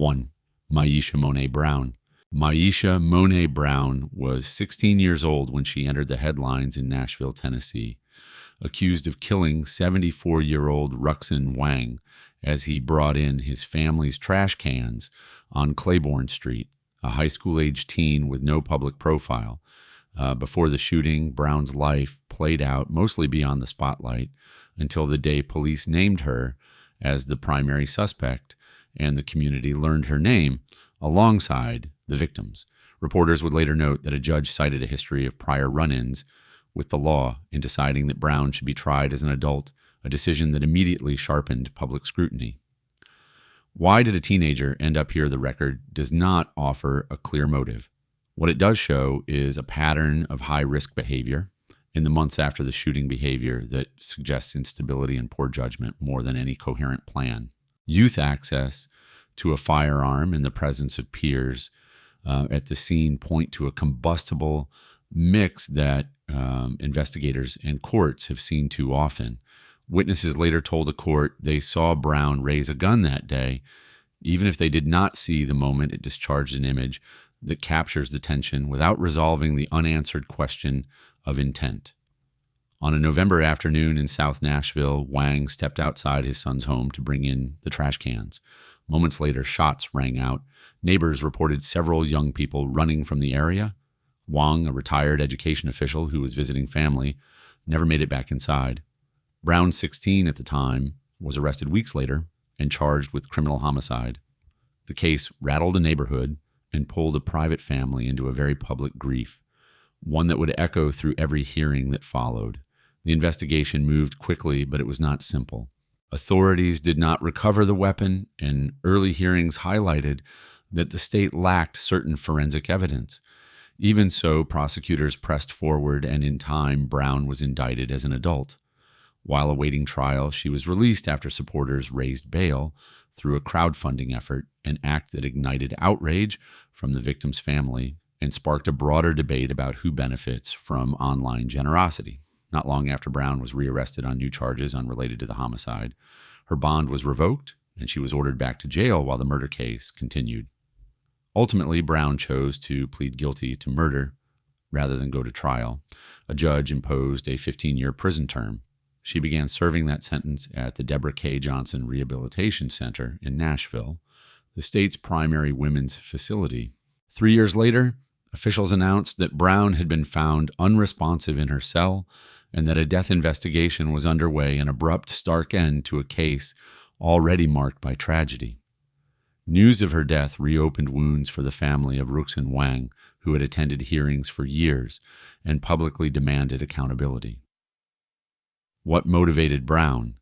1. Myeisha Monae Brown. Myeisha Monae Brown was 16 years old when she entered the headlines in Nashville, Tennessee, accused of killing 74-year-old Ruxin Wang as he brought in his family's trash cans on Claiborne Street, a high school-age teen with no public profile. Before the shooting, Brown's life played out mostly beyond the spotlight until the day police named her as the primary suspect and the community learned her name alongside the victims. Reporters would later note that a judge cited a history of prior run-ins with the law in deciding that Brown should be tried as an adult, a decision that immediately sharpened public scrutiny. Why did a teenager end up here? The record does not offer a clear motive. What it does show is a pattern of high-risk behavior in the months after the shooting, behavior that suggests instability and poor judgment more than any coherent plan. Youth access to a firearm in the presence of peers at the scene point to a combustible mix that investigators and courts have seen too often. Witnesses later told the court they saw Brown raise a gun that day, even if they did not see the moment it discharged an image that captures the tension without resolving the unanswered question of intent. On a November afternoon in South Nashville, Wang stepped outside his son's home to bring in the trash cans. Moments later, shots rang out. Neighbors reported several young people running from the area. Wang, a retired education official who was visiting family, never made it back inside. Brown, 16 at the time, was arrested weeks later and charged with criminal homicide. The case rattled a neighborhood and pulled a private family into a very public grief, one that would echo through every hearing that followed. The investigation moved quickly, but it was not simple. Authorities did not recover the weapon, and early hearings highlighted that the state lacked certain forensic evidence. Even so, prosecutors pressed forward, and in time, Brown was indicted as an adult. While awaiting trial, she was released after supporters raised bail through a crowdfunding effort, an act that ignited outrage from the victim's family and sparked a broader debate about who benefits from online generosity. Not long after Brown was rearrested on new charges unrelated to the homicide, her bond was revoked and she was ordered back to jail while the murder case continued. Ultimately, Brown chose to plead guilty to murder rather than go to trial. A judge imposed a 15-year prison term. She began serving that sentence at the Deborah K. Johnson Rehabilitation Center in Nashville, the state's primary women's facility. 3 years later, officials announced that Brown had been found unresponsive in her cell and that a death investigation was underway, an abrupt, stark end to a case already marked by tragedy. News of her death reopened wounds for the family of Ruxin Wang, who had attended hearings for years and publicly demanded accountability. What motivated Brown?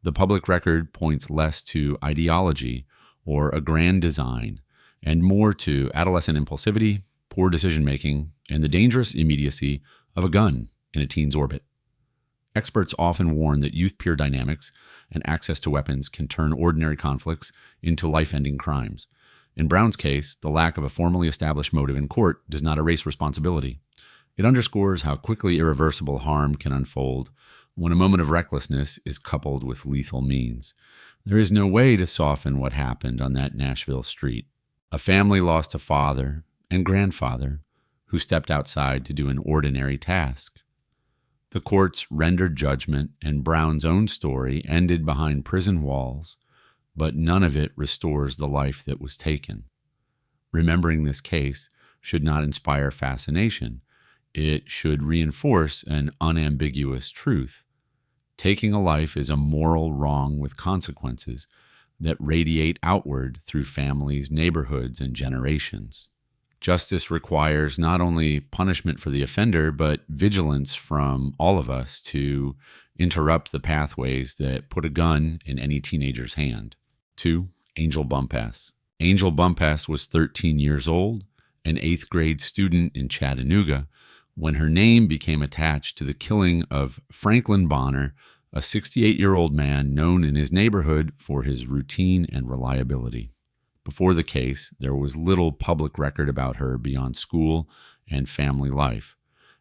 The public record points less to ideology or a grand design and more to adolescent impulsivity, poor decision-making, and the dangerous immediacy of a gun in a teen's orbit. Experts often warn that youth peer dynamics and access to weapons can turn ordinary conflicts into life-ending crimes. In Brown's case, the lack of a formally established motive in court does not erase responsibility. It underscores how quickly irreversible harm can unfold when a moment of recklessness is coupled with lethal means. There is no way to soften what happened on that Nashville street. A family lost a father and grandfather who stepped outside to do an ordinary task. The courts rendered judgment, and Brown's own story ended behind prison walls, but none of it restores the life that was taken. Remembering this case should not inspire fascination. It should reinforce an unambiguous truth. Taking a life is a moral wrong with consequences that radiate outward through families, neighborhoods, and generations. Justice requires not only punishment for the offender, but vigilance from all of us to interrupt the pathways that put a gun in any teenager's hand. 2. Angel Bumpass. Angel Bumpass was 13 years old, an 8th grade student in Chattanooga, when her name became attached to the killing of Franklin Bonner, a 68-year-old man known in his neighborhood for his routine and reliability. Before the case, there was little public record about her beyond school and family life.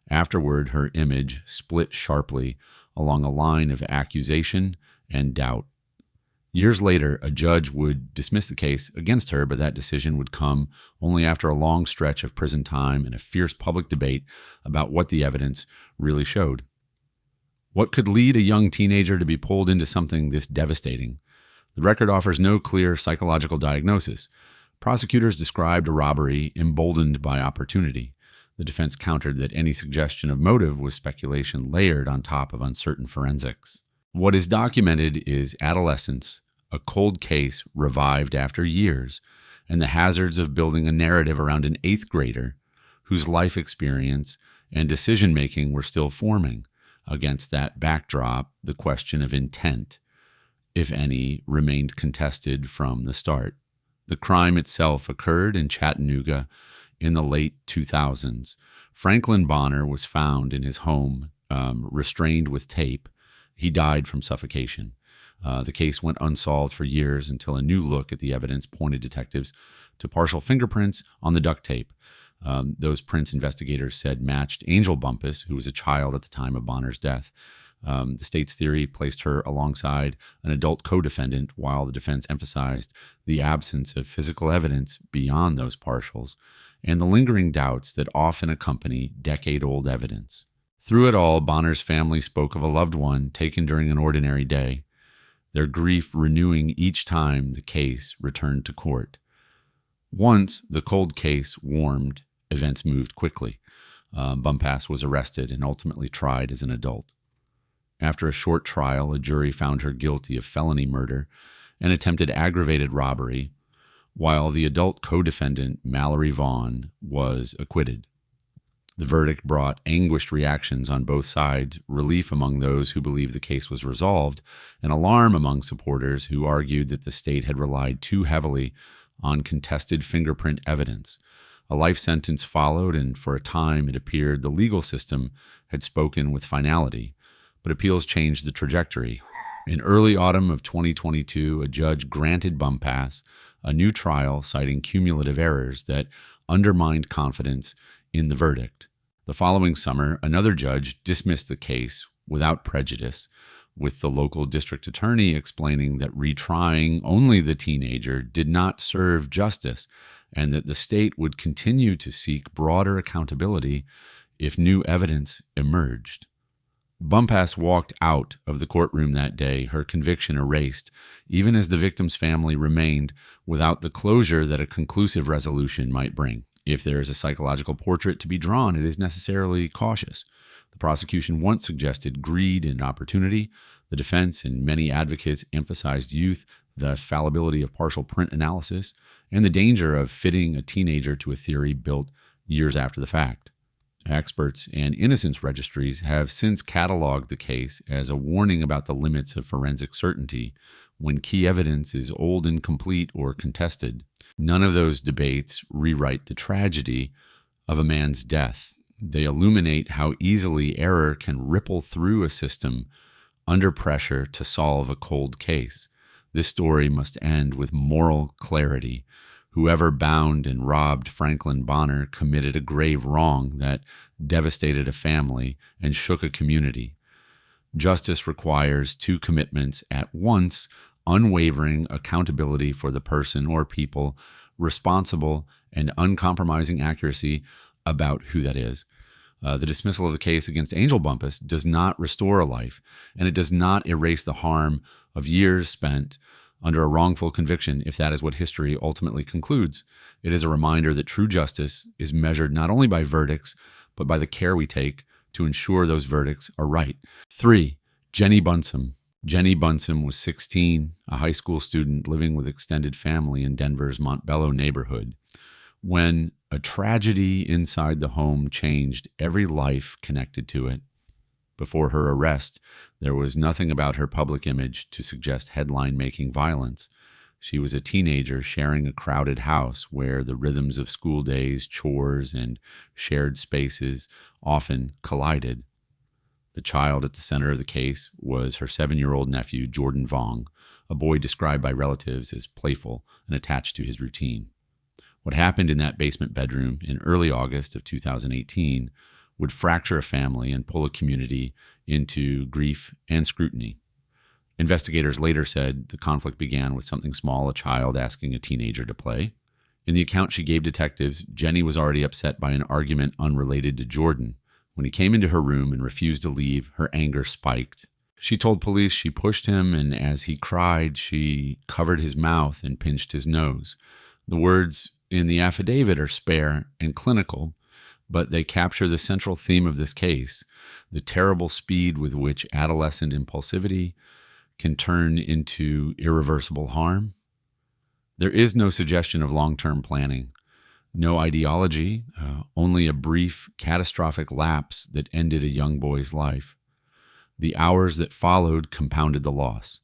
Afterward, her image split sharply along a line of accusation and doubt. Years later, a judge would dismiss the case against her, but that decision would come only after a long stretch of prison time and a fierce public debate about what the evidence really showed. What could lead a young teenager to be pulled into something this devastating? The record offers no clear psychological diagnosis. Prosecutors described a robbery emboldened by opportunity. The defense countered that any suggestion of motive was speculation layered on top of uncertain forensics. What is documented is adolescence, a cold case revived after years, and the hazards of building a narrative around an 8th grader whose life experience and decision-making were still forming. Against that backdrop, the question of intent, if any, remained contested from the start. The crime itself occurred in Chattanooga in the late 2000s. Franklin Bonner was found in his home, restrained with tape. He died from suffocation. The case went unsolved for years until a new look at the evidence pointed detectives to partial fingerprints on the duct tape. Those prints investigators said matched Angel Bumpass, who was a child at the time of Bonner's death. The state's theory placed her alongside an adult co-defendant, while the defense emphasized the absence of physical evidence beyond those partials and the lingering doubts that often accompany decade-old evidence. Through it all, Bonner's family spoke of a loved one taken during an ordinary day, their grief renewing each time the case returned to court. Once the cold case warmed, events moved quickly. Bumpass was arrested and ultimately tried as an adult. After a short trial, a jury found her guilty of felony murder and attempted aggravated robbery, while the adult co-defendant, Mallory Vaughn, was acquitted. The verdict brought anguished reactions on both sides, relief among those who believed the case was resolved, and alarm among supporters who argued that the state had relied too heavily on contested fingerprint evidence. A life sentence followed, and for a time it appeared the legal system had spoken with finality. But appeals changed the trajectory. In early autumn of 2022, a judge granted Bumpass a new trial, citing cumulative errors that undermined confidence in the verdict. The following summer, another judge dismissed the case without prejudice, with the local district attorney explaining that retrying only the teenager did not serve justice and that the state would continue to seek broader accountability if new evidence emerged. Bumpass walked out of the courtroom that day, her conviction erased, even as the victim's family remained without the closure that a conclusive resolution might bring. If there is a psychological portrait to be drawn, it is necessarily cautious. The prosecution once suggested greed and opportunity. The defense and many advocates emphasized youth, the fallibility of partial print analysis, and the danger of fitting a teenager to a theory built years after the fact. Experts and innocence registries have since cataloged the case as a warning about the limits of forensic certainty when key evidence is old, incomplete, or contested. None of those debates rewrite the tragedy of a man's death. They illuminate how easily error can ripple through a system under pressure to solve a cold case. This story must end with moral clarity. Whoever bound and robbed Franklin Bonner committed a grave wrong that devastated a family and shook a community. Justice requires two commitments at once: unwavering accountability for the person or people responsible and uncompromising accuracy about who that is. The dismissal of the case against Angel Bumpass does not restore a life, and it does not erase the harm of years spent under a wrongful conviction, if that is what history ultimately concludes. It is a reminder that true justice is measured not only by verdicts, but by the care we take to ensure those verdicts are right. 3. Jennie Bunsom. Jennie Bunsom was 16, a high school student living with extended family in Denver's Montbello neighborhood, when a tragedy inside the home changed every life connected to it. Before her arrest, there was nothing about her public image to suggest headline-making violence. She was a teenager sharing a crowded house where the rhythms of school days, chores, and shared spaces often collided. The child at the center of the case was her 7-year-old nephew, Jordan Vaughn, a boy described by relatives as playful and attached to his routine. What happened in that basement bedroom in early August of 2018 would fracture a family and pull a community into grief and scrutiny. Investigators later said the conflict began with something small, a child asking a teenager to play. In the account she gave detectives, Jennie was already upset by an argument unrelated to Jordan. When he came into her room and refused to leave, her anger spiked. She told police she pushed him, and as he cried, she covered his mouth and pinched his nose. The words in the affidavit are spare and clinical, but they capture the central theme of this case, the terrible speed with which adolescent impulsivity can turn into irreversible harm. There is no suggestion of long-term planning, no ideology, only a brief, catastrophic lapse that ended a young boy's life. The hours that followed compounded the loss.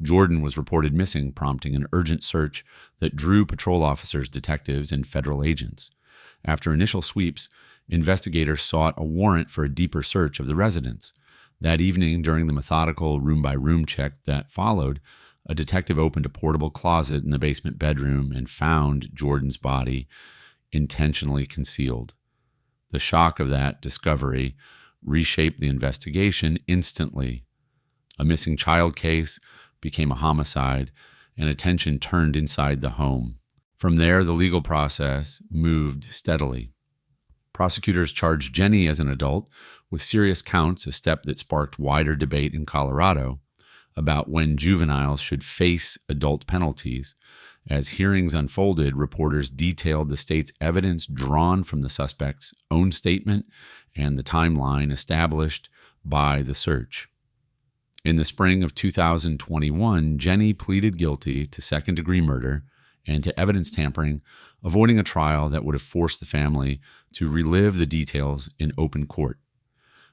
Jordan was reported missing, prompting an urgent search that drew patrol officers, detectives, and federal agents. After initial sweeps, investigators sought a warrant for a deeper search of the residence. That evening, during the methodical room-by-room check that followed, a detective opened a portable closet in the basement bedroom and found Jordan's body intentionally concealed. The shock of that discovery reshaped the investigation instantly. A missing child case became a homicide, and attention turned inside the home. From there, the legal process moved steadily. Prosecutors charged Jennie as an adult with serious counts, a step that sparked wider debate in Colorado about when juveniles should face adult penalties. As hearings unfolded, reporters detailed the state's evidence drawn from the suspect's own statement and the timeline established by the search. In the spring of 2021, Jennie pleaded guilty to second-degree murder and to evidence tampering, avoiding a trial that would have forced the family to relive the details in open court.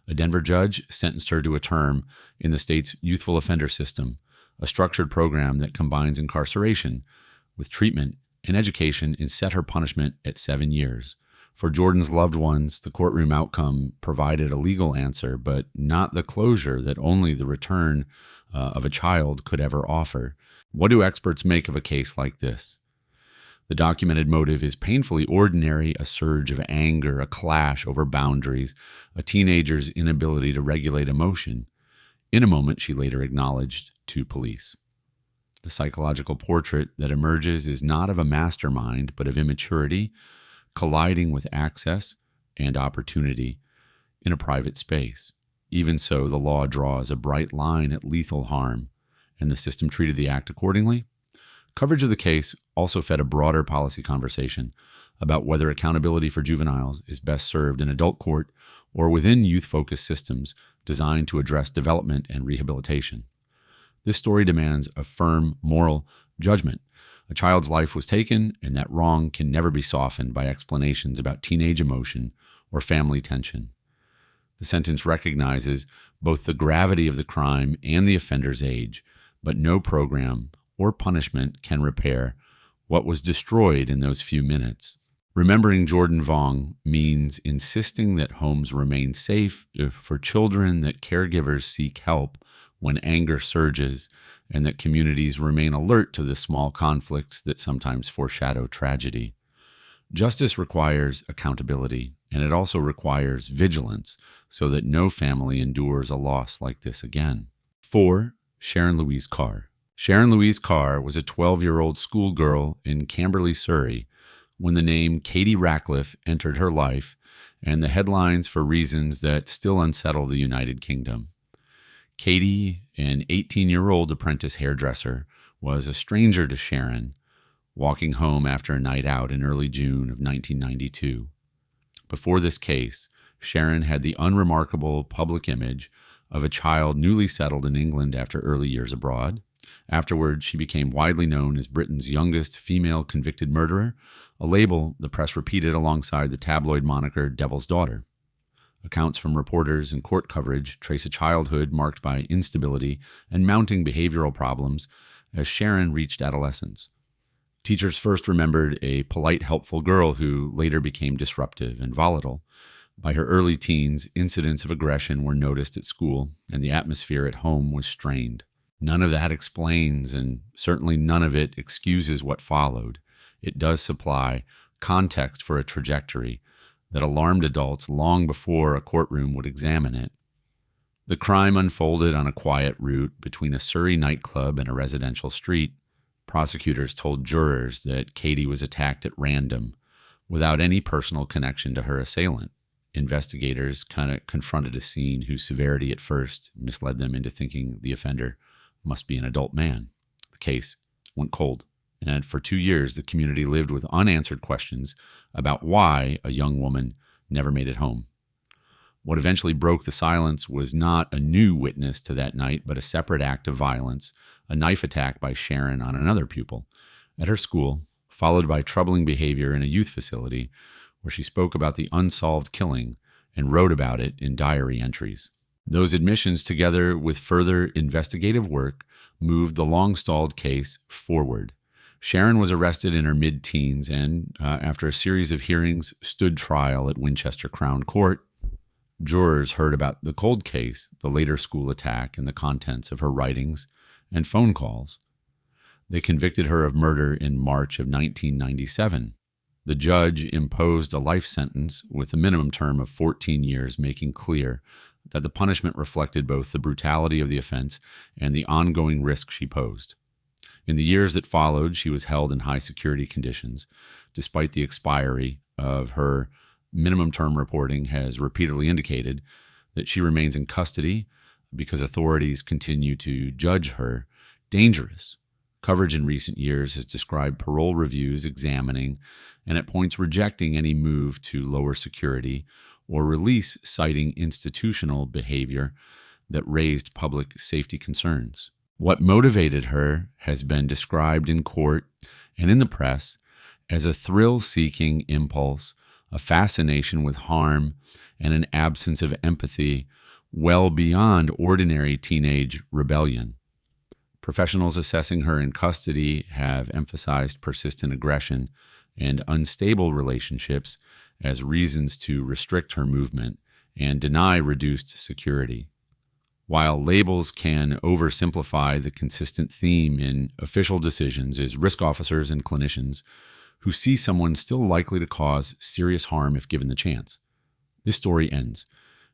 A Denver judge sentenced her to a term in the state's youthful offender system, a structured program that combines incarceration with treatment and education, and set her punishment at 7 years. For Jordan's loved ones, the courtroom outcome provided a legal answer, but not the closure that only the return of a child could ever offer. What do experts make of a case like this? The documented motive is painfully ordinary: a surge of anger, a clash over boundaries, a teenager's inability to regulate emotion. In a moment, she later acknowledged to police. The psychological portrait that emerges is not of a mastermind, but of immaturity, colliding with access and opportunity in a private space. Even so, the law draws a bright line at lethal harm, and the system treated the act accordingly. Coverage of the case also fed a broader policy conversation about whether accountability for juveniles is best served in adult court or within youth-focused systems designed to address development and rehabilitation. This story demands a firm moral judgment. A child's life was taken, and that wrong can never be softened by explanations about teenage emotion or family tension. The sentence recognizes both the gravity of the crime and the offender's age, but no program or punishment can repair what was destroyed in those few minutes. Remembering Jordan Vaughn means insisting that homes remain safe for children, that caregivers seek help when anger surges, and that communities remain alert to the small conflicts that sometimes foreshadow tragedy. Justice requires accountability, and it also requires vigilance so that no family endures a loss like this again. 4. Sharon Louise Carr. Sharon Louise Carr was a 12-year-old schoolgirl in Camberley, Surrey, when the name Katie Ratcliffe entered her life, and the headlines for reasons that still unsettle the United Kingdom. Katie, an 18-year-old apprentice hairdresser, was a stranger to Sharon, walking home after a night out in early June of 1992. Before this case, Sharon had the unremarkable public image of a child newly settled in England after early years abroad. Afterward, she became widely known as Britain's youngest female convicted murderer, a label the press repeated alongside the tabloid moniker Devil's Daughter. Accounts from reporters and court coverage trace a childhood marked by instability and mounting behavioral problems as Sharon reached adolescence. Teachers first remembered a polite, helpful girl who later became disruptive and volatile. By her early teens, incidents of aggression were noticed at school, and the atmosphere at home was strained. None of that explains, and certainly none of it excuses what followed. It does supply context for a trajectory that alarmed adults long before a courtroom would examine it. The crime unfolded on a quiet route between a Surrey nightclub and a residential street. Prosecutors told jurors that Katie was attacked at random, without any personal connection to her assailant. Investigators kind of confronted a scene whose severity at first misled them into thinking the offender must be an adult man. The case went cold, and for 2 years the community lived with unanswered questions about why a young woman never made it home. What eventually broke the silence was not a new witness to that night, but a separate act of violence, a knife attack by Sharon on another pupil at her school, followed by troubling behavior in a youth facility where she spoke about the unsolved killing and wrote about it in diary entries. Those admissions, together with further investigative work, moved the long-stalled case forward. Sharon was arrested in her mid-teens and, after a series of hearings, stood trial at Winchester Crown Court. Jurors heard about the cold case, the later school attack, and the contents of her writings and phone calls. They convicted her of murder in March of 1997. The judge imposed a life sentence with a minimum term of 14 years, making clear that the punishment reflected both the brutality of the offense and the ongoing risk she posed. In the years that followed, she was held in high security conditions. Despite the expiry of her minimum term, reporting has repeatedly indicated that she remains in custody because authorities continue to judge her dangerous. Coverage in recent years has described parole reviews examining and at points rejecting any move to lower security or release, citing institutional behavior that raised public safety concerns. What motivated her has been described in court and in the press as a thrill-seeking impulse, a fascination with harm, and an absence of empathy well beyond ordinary teenage rebellion. Professionals assessing her in custody have emphasized persistent aggression and unstable relationships as reasons to restrict her movement and deny reduced security. While labels can oversimplify, the consistent theme in official decisions is risk officers and clinicians who see someone still likely to cause serious harm if given the chance. This story ends,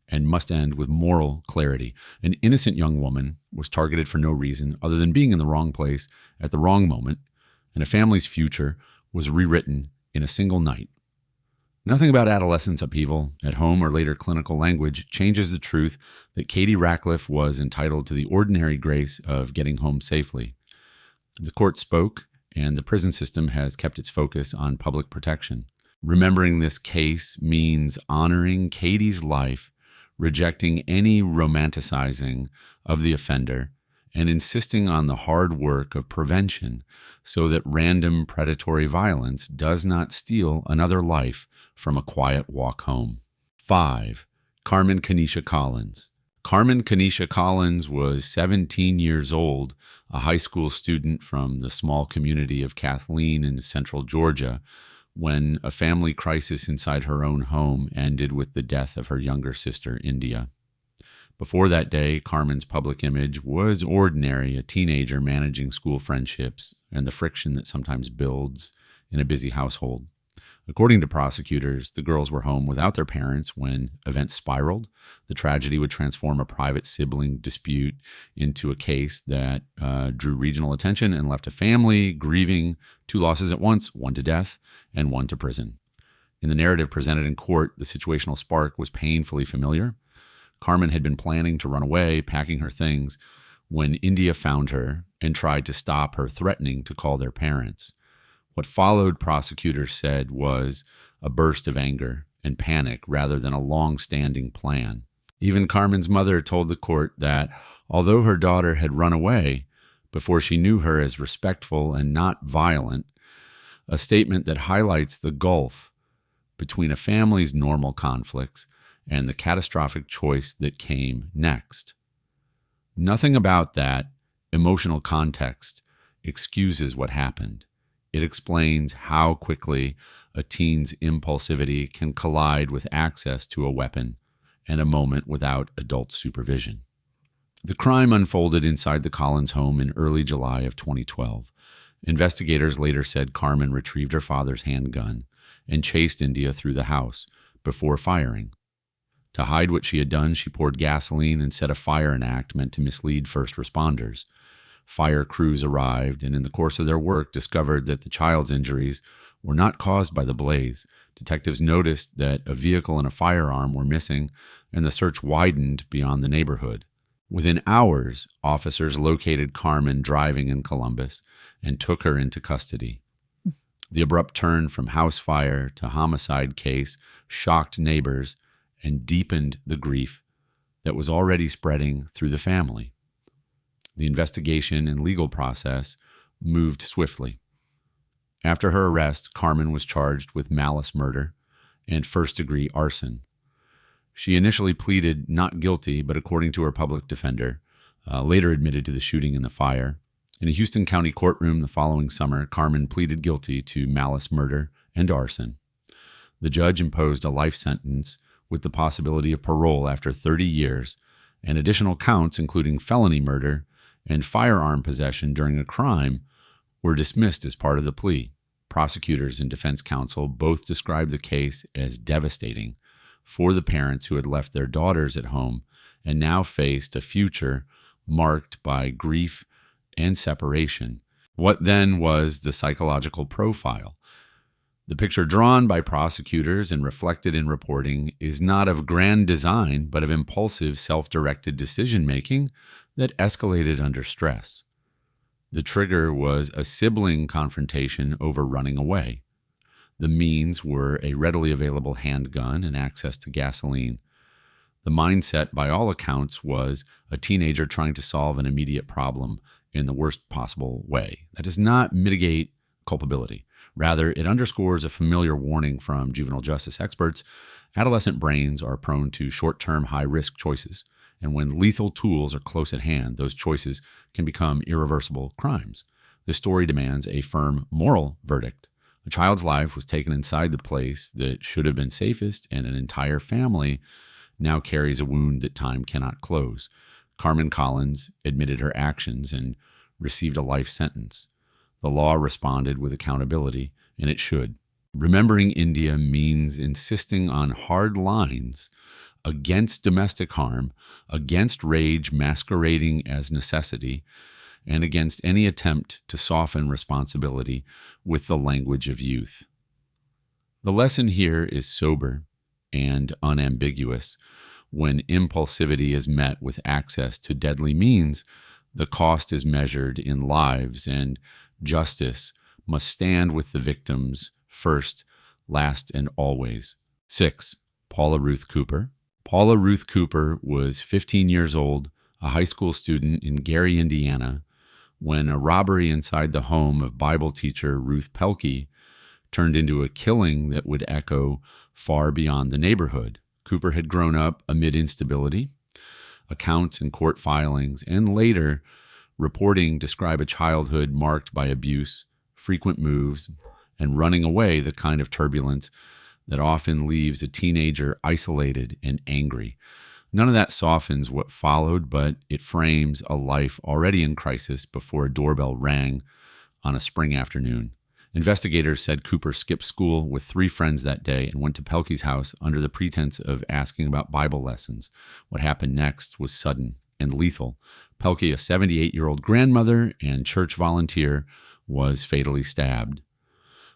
and must end with moral clarity. An innocent young woman was targeted for no reason other than being in the wrong place at the wrong moment, and a family's future was rewritten in a single night. Nothing about adolescence upheaval, at home or later clinical language, changes the truth that Katie Ratcliffe was entitled to the ordinary grace of getting home safely. The court spoke, and the prison system has kept its focus on public protection. Remembering this case means honoring Katie's life, rejecting any romanticizing of the offender, and insisting on the hard work of prevention so that random predatory violence does not steal another life from a quiet walk home. 5. Carmen Kenisha Collins. Carmen Kenisha Collins was 17 years old, a high school student from the small community of Kathleen in central Georgia, when a family crisis inside her own home ended with the death of her younger sister, India. Before that day, Carmen's public image was ordinary, a teenager managing school friendships and the friction that sometimes builds in a busy household. According to prosecutors, the girls were home without their parents when events spiraled. The tragedy would transform a private sibling dispute into a case that drew regional attention and left a family grieving 2 losses at once, 1 to death and 1 to prison. In the narrative presented in court, the situational spark was painfully familiar. Carmen had been planning to run away, packing her things, when India found her and tried to stop her, threatening to call their parents. What followed, prosecutors said, was a burst of anger and panic rather than a long-standing plan. Even Carmen's mother told the court that, although her daughter had run away before she knew her as respectful and not violent, a statement that highlights the gulf between a family's normal conflicts and the catastrophic choice that came next. Nothing about that emotional context excuses what happened. It explains how quickly a teen's impulsivity can collide with access to a weapon and a moment without adult supervision. The crime unfolded inside the Collins home in early July of 2012. Investigators later said Carmen retrieved her father's handgun and chased India through the house before firing. To hide what she had done, she poured gasoline and set afire, an act meant to mislead first responders. Fire crews arrived and in the course of their work discovered that the child's injuries were not caused by the blaze. Detectives noticed that a vehicle and a firearm were missing, and the search widened beyond the neighborhood. Within hours, officers located Carmen driving in Columbus and took her into custody. The abrupt turn from house fire to homicide case shocked neighbors and deepened the grief that was already spreading through the family. The investigation and legal process moved swiftly. After her arrest, Carmen was charged with malice murder and first-degree arson. She initially pleaded not guilty, but according to her public defender, later admitted to the shooting and the fire. In a Houston County courtroom the following summer, Carmen pleaded guilty to malice murder and arson. The judge imposed a life sentence with the possibility of parole after 30 years, and additional counts, including felony murder and firearm possession during a crime, were dismissed as part of the plea. Prosecutors and defense counsel both described the case as devastating for the parents who had left their daughters at home and now faced a future marked by grief and separation. What then was the psychological profile? The picture drawn by prosecutors and reflected in reporting is not of grand design, but of impulsive, self-directed decision-making that escalated under stress. The trigger was a sibling confrontation over running away. The means were a readily available handgun and access to gasoline. The mindset, by all accounts, was a teenager trying to solve an immediate problem in the worst possible way. That does not mitigate culpability. Rather, it underscores a familiar warning from juvenile justice experts. Adolescent brains are prone to short-term, high-risk choices. And when lethal tools are close at hand, those choices can become irreversible crimes. This story demands a firm moral verdict. A child's life was taken inside the place that should have been safest, and an entire family now carries a wound that time cannot close. Carmen Collins admitted her actions and received a life sentence. The law responded with accountability, and it should. Remembering India means insisting on hard lines against domestic harm, against rage masquerading as necessity, and against any attempt to soften responsibility with the language of youth. The lesson here is sober and unambiguous. When impulsivity is met with access to deadly means, the cost is measured in lives, and justice must stand with the victims first, last, and always. 6. Paula Ruth Cooper. Paula Ruth Cooper was 15 years old, a high school student in Gary, Indiana, when a robbery inside the home of Bible teacher Ruth Pelkey turned into a killing that would echo far beyond the neighborhood. Cooper had grown up amid instability. Accounts and court filings, and later reporting describe a childhood marked by abuse, frequent moves, and running away, the kind of turbulence that often leaves a teenager isolated and angry. None of that softens what followed, but it frames a life already in crisis before a doorbell rang on a spring afternoon. Investigators said Cooper skipped school with 3 friends that day and went to Pelkey's house under the pretense of asking about Bible lessons. What happened next was sudden and lethal. Pelkey, a 78-year-old grandmother and church volunteer, was fatally stabbed.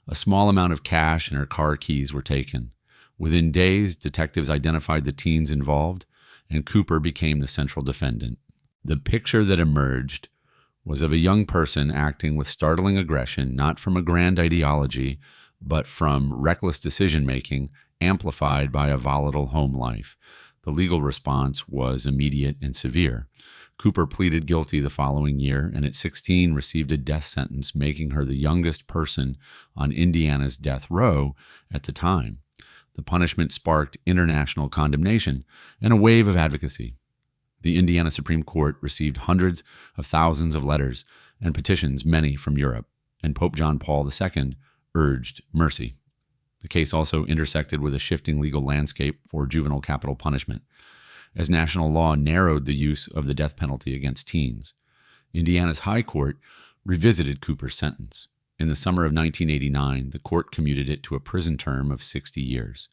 A small amount of cash and her car keys were taken. Within days, detectives identified the teens involved, and Cooper became the central defendant. The picture that emerged was of a young person acting with startling aggression, not from a grand ideology, but from reckless decision-making amplified by a volatile home life. The legal response was immediate and severe. Cooper pleaded guilty the following year, and at 16 received a death sentence, making her the youngest person on Indiana's death row at the time. The punishment sparked international condemnation and a wave of advocacy. The Indiana Supreme Court received hundreds of thousands of letters and petitions, many from Europe, and Pope John Paul II urged mercy. The case also intersected with a shifting legal landscape for juvenile capital punishment, as national law narrowed the use of the death penalty against teens. Indiana's High Court revisited Cooper's sentence. In the summer of 1989, the court commuted it to a prison term of 60 years.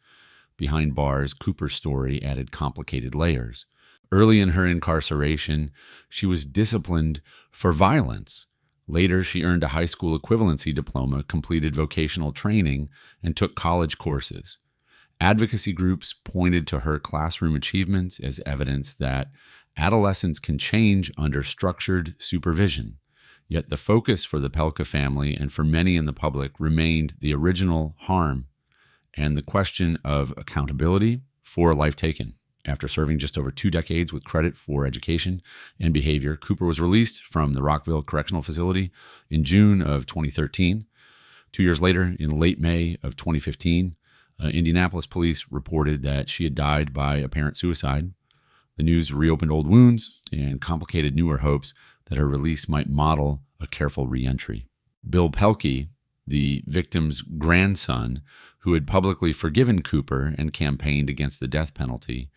behind bars, Cooper's story added complicated layers. Early in her incarceration, she was disciplined for violence. Later, she earned a high school equivalency diploma, completed vocational training, and took college courses. Advocacy groups pointed to her classroom achievements as evidence that adolescents can change under structured supervision. Yet the focus for the Pelka family and for many in the public remained the original harm and the question of accountability for a life taken. After serving just over 2 decades with credit for education and behavior, Cooper was released from the Rockville Correctional Facility in June of 2013. 2 years later, in late May of 2015, Indianapolis police reported that she had died by apparent suicide. The news reopened old wounds and complicated newer hopes that her release might model a careful reentry. Bill Pelkey, the victim's grandson, who had publicly forgiven Cooper and campaigned against the death penalty,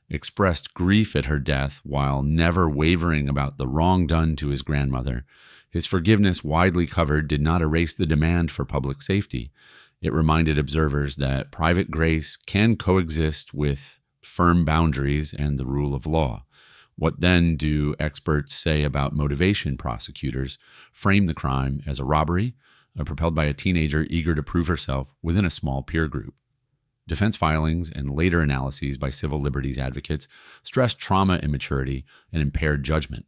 expressed grief at her death while never wavering about the wrong done to his grandmother. His forgiveness, widely covered, did not erase the demand for public safety. It reminded observers that private grace can coexist with firm boundaries and the rule of law. What then do experts say about motivation? Prosecutors frame the crime as a robbery, propelled by a teenager eager to prove herself within a small peer group. Defense filings and later analyses by civil liberties advocates stressed trauma, immaturity, and impaired judgment.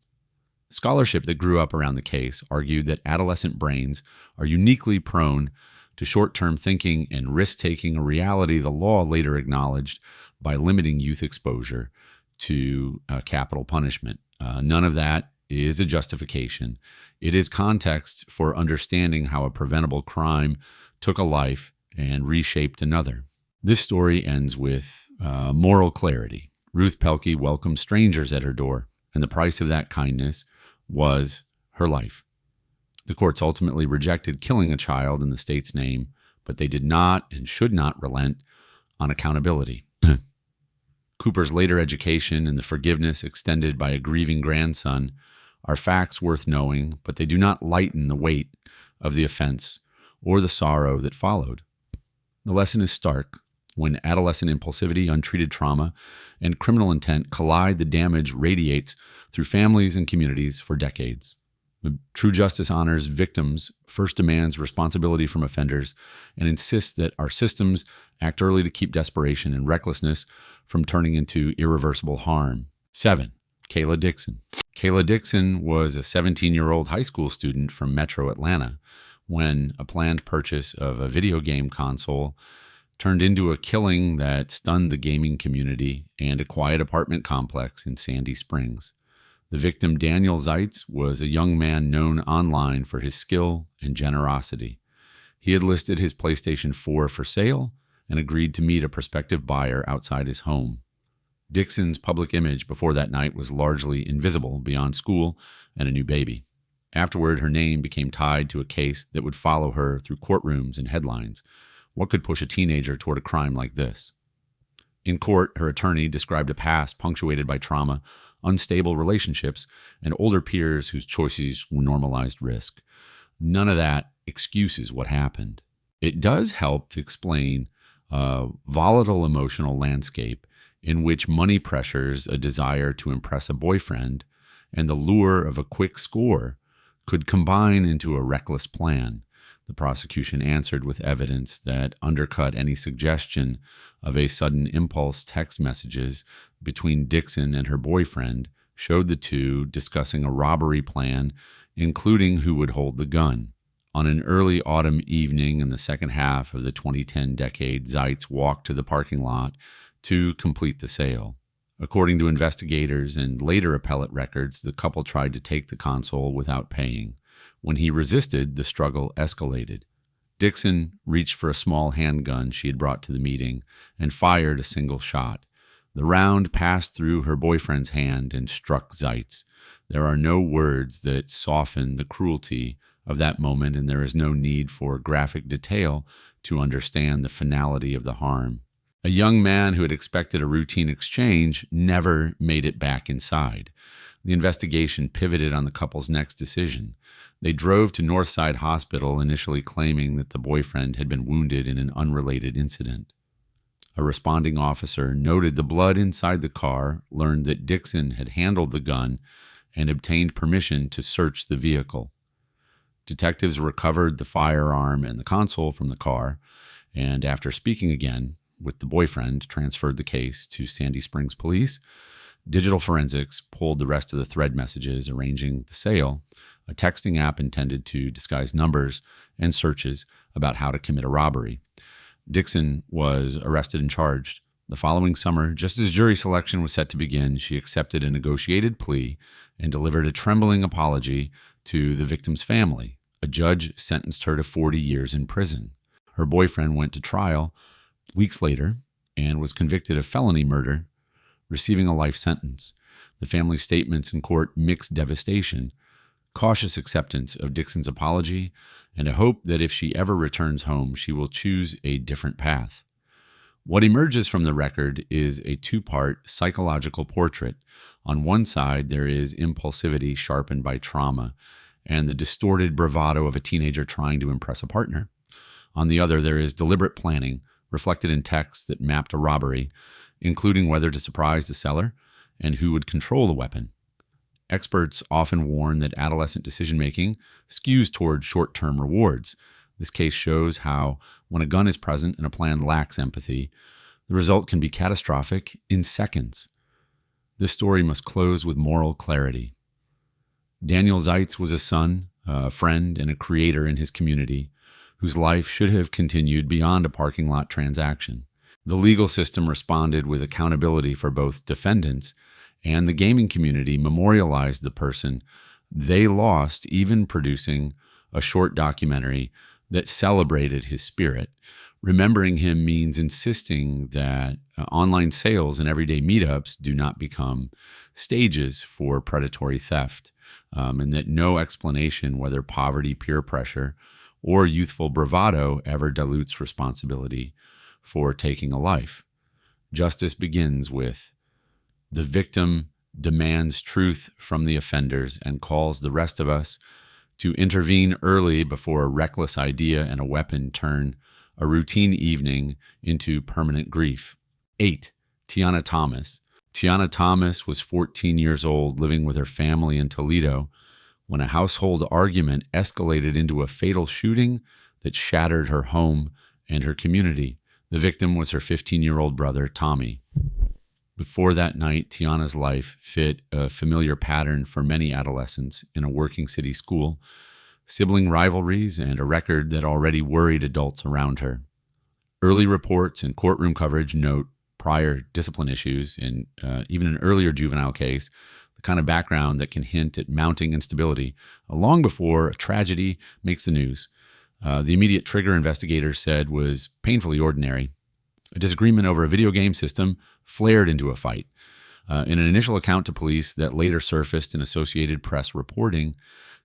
Scholarship that grew up around the case argued that adolescent brains are uniquely prone to short-term thinking and risk-taking, a reality the law later acknowledged by limiting youth exposure to capital punishment. None of that is a justification. It is context for understanding how a preventable crime took a life and reshaped another. This story ends with moral clarity. Ruth Pelkey welcomed strangers at her door, and the price of that kindness was her life. The courts ultimately rejected killing a child in the state's name, but they did not and should not relent on accountability. Cooper's later education and the forgiveness extended by a grieving grandson are facts worth knowing, but they do not lighten the weight of the offense or the sorrow that followed. The lesson is stark. When adolescent impulsivity, untreated trauma, and criminal intent collide, the damage radiates through families and communities for decades. True justice honors victims, first demands responsibility from offenders, and insists that our systems act early to keep desperation and recklessness from turning into irreversible harm. 7. Kayla Dixon. Kayla Dixon was a 17-year-old high school student from Metro Atlanta when a planned purchase of a video game console turned into a killing that stunned the gaming community and a quiet apartment complex in Sandy Springs. The victim, Daniel Zeitz, was a young man known online for his skill and generosity. He had listed his PlayStation 4 for sale and agreed to meet a prospective buyer outside his home. Dixon's public image before that night was largely invisible beyond school and a new baby. Afterward, her name became tied to a case that would follow her through courtrooms and headlines. What could push a teenager toward a crime like this? In court, her attorney described a past punctuated by trauma, unstable relationships, and older peers whose choices normalized risk. None of that excuses what happened. It does help to explain a volatile emotional landscape in which money pressures, a desire to impress a boyfriend, and the lure of a quick score could combine into a reckless plan. The prosecution answered with evidence that undercut any suggestion of a sudden impulse. Text messages between Dixon and her boyfriend showed the two discussing a robbery plan, including who would hold the gun. On an early autumn evening in the second half of the 2010 decade, Zeitz walked to the parking lot to complete the sale. According to investigators and later appellate records, the couple tried to take the console without paying. When he resisted, the struggle escalated. Dixon reached for a small handgun she had brought to the meeting and fired a single shot. The round passed through her boyfriend's hand and struck Zeitz. There are no words that soften the cruelty of that moment, and there is no need for graphic detail to understand the finality of the harm. A young man who had expected a routine exchange never made it back inside. The investigation pivoted on the couple's next decision. They drove to Northside Hospital, initially claiming that the boyfriend had been wounded in an unrelated incident. A responding officer noted the blood inside the car, learned that Dixon had handled the gun, and obtained permission to search the vehicle. Detectives recovered the firearm and the console from the car, and after speaking again with the boyfriend, transferred the case to Sandy Springs Police. Digital forensics pulled the rest of the thread messages, arranging the sale, a texting app intended to disguise numbers and searches about how to commit a robbery. Dixon was arrested and charged. The following summer, just as jury selection was set to begin, she accepted a negotiated plea and delivered a trembling apology to the victim's family. A judge sentenced her to 40 years in prison. Her boyfriend went to trial weeks later and was convicted of felony murder, receiving a life sentence. The family's statements in court mixed devastation, cautious acceptance of Dixon's apology, and a hope that if she ever returns home, she will choose a different path. What emerges from the record is a two-part psychological portrait. On one side, there is impulsivity sharpened by trauma and the distorted bravado of a teenager trying to impress a partner. On the other, there is deliberate planning, reflected in texts that mapped a robbery, including whether to surprise the seller and who would control the weapon. Experts often warn that adolescent decision-making skews toward short-term rewards. This case shows how, when a gun is present and a plan lacks empathy, the result can be catastrophic in seconds. This story must close with moral clarity. Daniel Zeitz was a son, a friend, and a creator in his community, whose life should have continued beyond a parking lot transaction. The legal system responded with accountability for both defendants, and the gaming community memorialized the person they lost, even producing a short documentary that celebrated his spirit. Remembering him means insisting that online sales and everyday meetups do not become stages for predatory theft, and that no explanation, whether poverty, peer pressure, or youthful bravado, ever dilutes responsibility for taking a life. Justice begins with the victim demands truth from the offenders and calls the rest of us to intervene early before a reckless idea and a weapon turn a routine evening into permanent grief. 8. Tiana Thomas. Tiana Thomas was 14 years old, living with her family in Toledo, when a household argument escalated into a fatal shooting that shattered her home and her community. The victim was her 15-year-old brother, Tommy. Before that night, Tiana's life fit a familiar pattern for many adolescents in a working city school, sibling rivalries, and a record that already worried adults around her. Early reports and courtroom coverage note prior discipline issues, and even an earlier juvenile case, the kind of background that can hint at mounting instability long before a tragedy makes the news. The immediate trigger, investigators said, was painfully ordinary. A disagreement over a video game system flared into a fight. In an initial account to police that later surfaced in Associated Press reporting,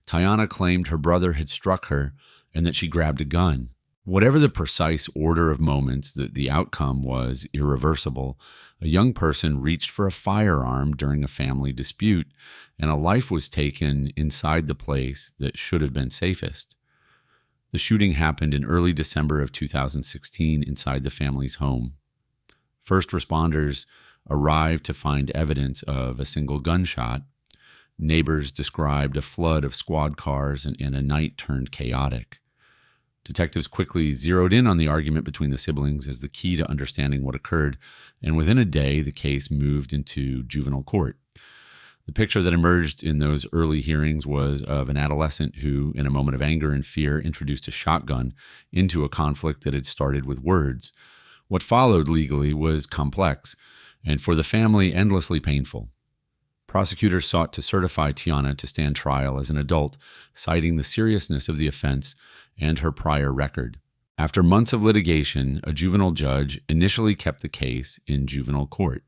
Tiana claimed her brother had struck her and that she grabbed a gun. Whatever the precise order of moments, the outcome was irreversible. A young person reached for a firearm during a family dispute, and a life was taken inside the place that should have been safest. The shooting happened in early December of 2016 inside the family's home. First responders arrived to find evidence of a single gunshot. Neighbors described a flood of squad cars and a night turned chaotic. Detectives quickly zeroed in on the argument between the siblings as the key to understanding what occurred, and within a day, the case moved into juvenile court. The picture that emerged in those early hearings was of an adolescent who, in a moment of anger and fear, introduced a shotgun into a conflict that had started with words. What followed legally was complex, and for the family, endlessly painful. Prosecutors sought to certify Tiana to stand trial as an adult, citing the seriousness of the offense and her prior record. After months of litigation, a juvenile judge initially kept the case in juvenile court.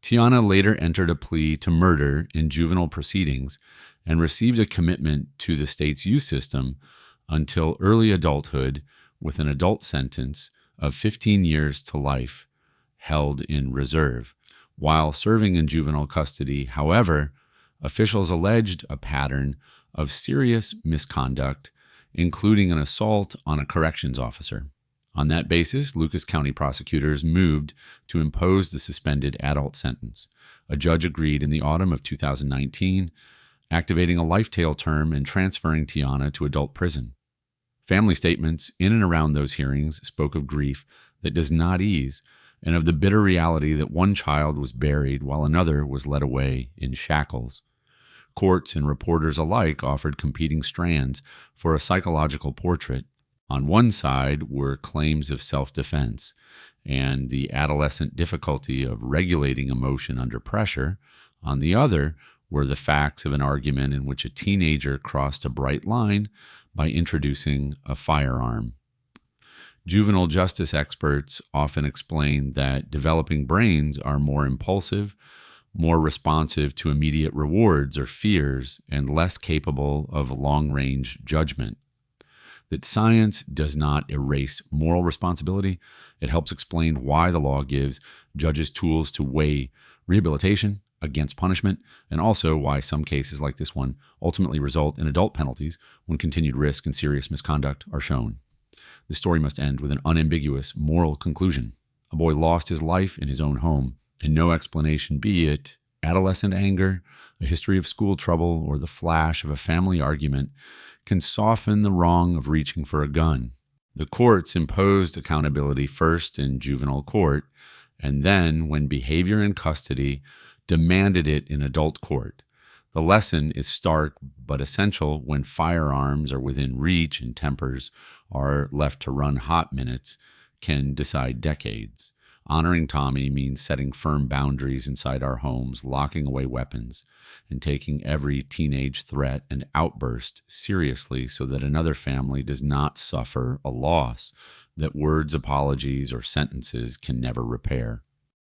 Tiana later entered a plea to murder in juvenile proceedings and received a commitment to the state's youth system until early adulthood, with an adult sentence of 15 years to life held in reserve. While serving in juvenile custody, however, officials alleged a pattern of serious misconduct, including an assault on a corrections officer. On that basis, Lucas County prosecutors moved to impose the suspended adult sentence. A judge agreed in the autumn of 2019, activating a life-tail term and transferring Tiana to adult prison. Family statements in and around those hearings spoke of grief that does not ease and of the bitter reality that one child was buried while another was led away in shackles. Courts and reporters alike offered competing strands for a psychological portrait. On one side were claims of self-defense and the adolescent difficulty of regulating emotion under pressure. On the other were the facts of an argument in which a teenager crossed a bright line by introducing a firearm. Juvenile justice experts often explain that developing brains are more impulsive, more responsive to immediate rewards or fears, and less capable of long-range judgment. That science does not erase moral responsibility. It helps explain why the law gives judges tools to weigh rehabilitation against punishment, and also why some cases like this one ultimately result in adult penalties when continued risk and serious misconduct are shown. The story must end with an unambiguous moral conclusion. A boy lost his life in his own home, and no explanation, be it adolescent anger, a history of school trouble, or the flash of a family argument, can soften the wrong of reaching for a gun. The courts imposed accountability first in juvenile court, and then, when behavior in custody, demanded it in adult court. The lesson is stark but essential when firearms are within reach and tempers are left to run hot minutes can decide decades. Honoring Tommy means setting firm boundaries inside our homes, locking away weapons, and taking every teenage threat and outburst seriously so that another family does not suffer a loss that words, apologies, or sentences can never repair.